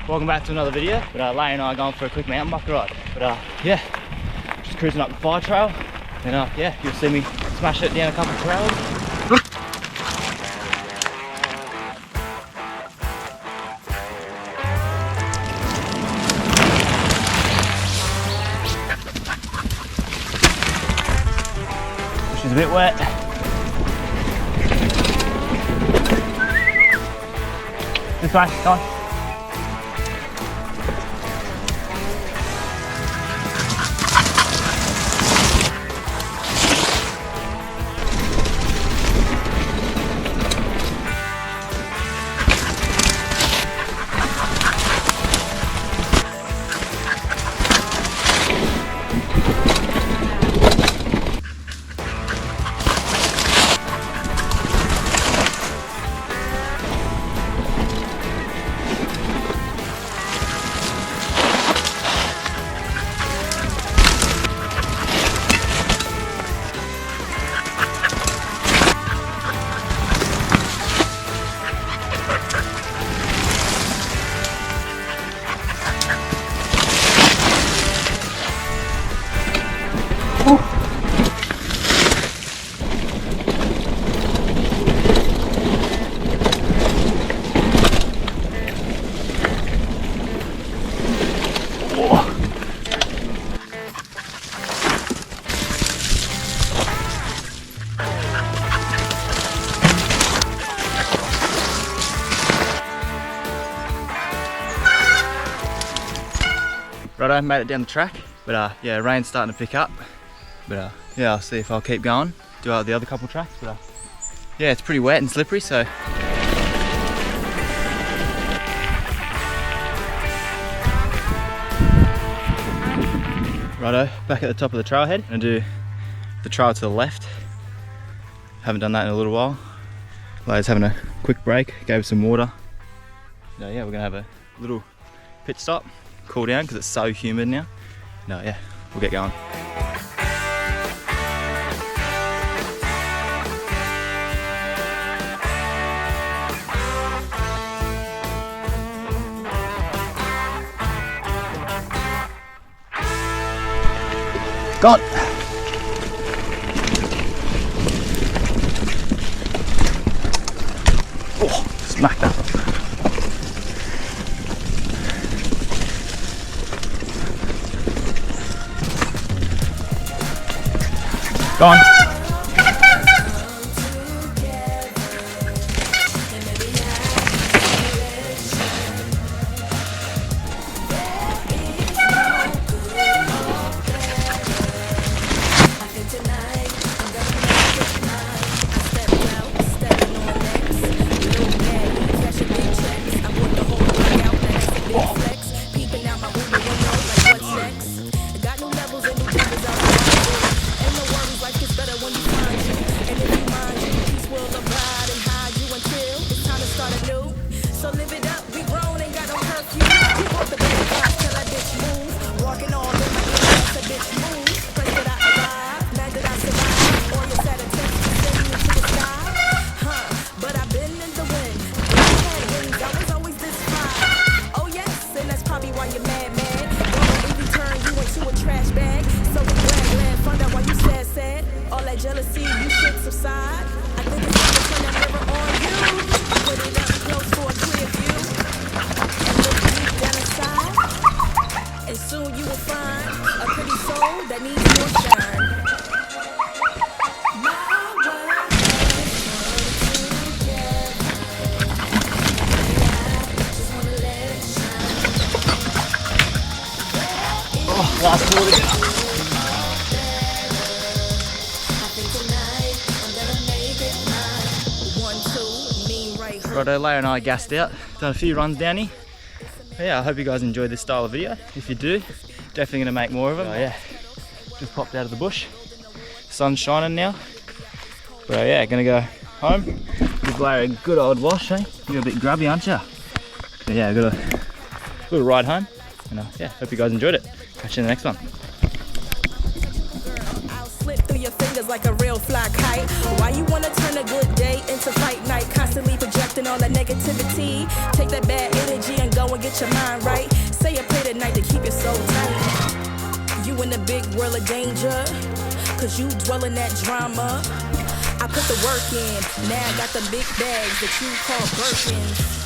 welcome back to another video. But Leia and I are going for a quick mountain bike ride. But yeah, just cruising up the fire trail. And yeah, you'll see me smash it down a couple of trails. Which is a bit wet. This way, come on. Righto, made it down the track, but yeah, rain's starting to pick up. But yeah, I'll see if I'll keep going, do out the other couple tracks. But yeah, it's pretty wet and slippery, so. Righto, back at the top of the trailhead. I'm gonna do the trail to the left. Haven't done that in a little while. Leia's having a quick break, gave her some water. So yeah, we're gonna have a little pit stop. Cool down because it's so humid now. No, yeah, we'll get going. Gone. Oh, smacked that. Go on. Jealousy, you should subside. I think it's time to turn that mirror on you. Put it up close for a clear view. And look deep down inside. And soon you will find a pretty soul that needs more shine. Oh, last wall to go. Righto, Leia and I gassed out, done a few runs down here. But yeah, I hope you guys enjoyed this style of video. If you do, definitely gonna make more of them. Yeah, just popped out of the bush. Sun's shining now. But yeah, gonna go home. Give Leia a good old wash, eh? You're a bit grubby, aren't you? But yeah, got a little ride home. And yeah, hope you guys enjoyed it. Catch you in the next one. Slip through your fingers like a real fly kite. Why you wanna turn a good day into fight night? Constantly projecting all that negativity. Take that bad energy and go and get get your mind right. Say a prayer tonight to keep your soul tight. You in the big world of danger, cause you dwell in that drama. I put the work in, now I got the big bags that you call Birkins.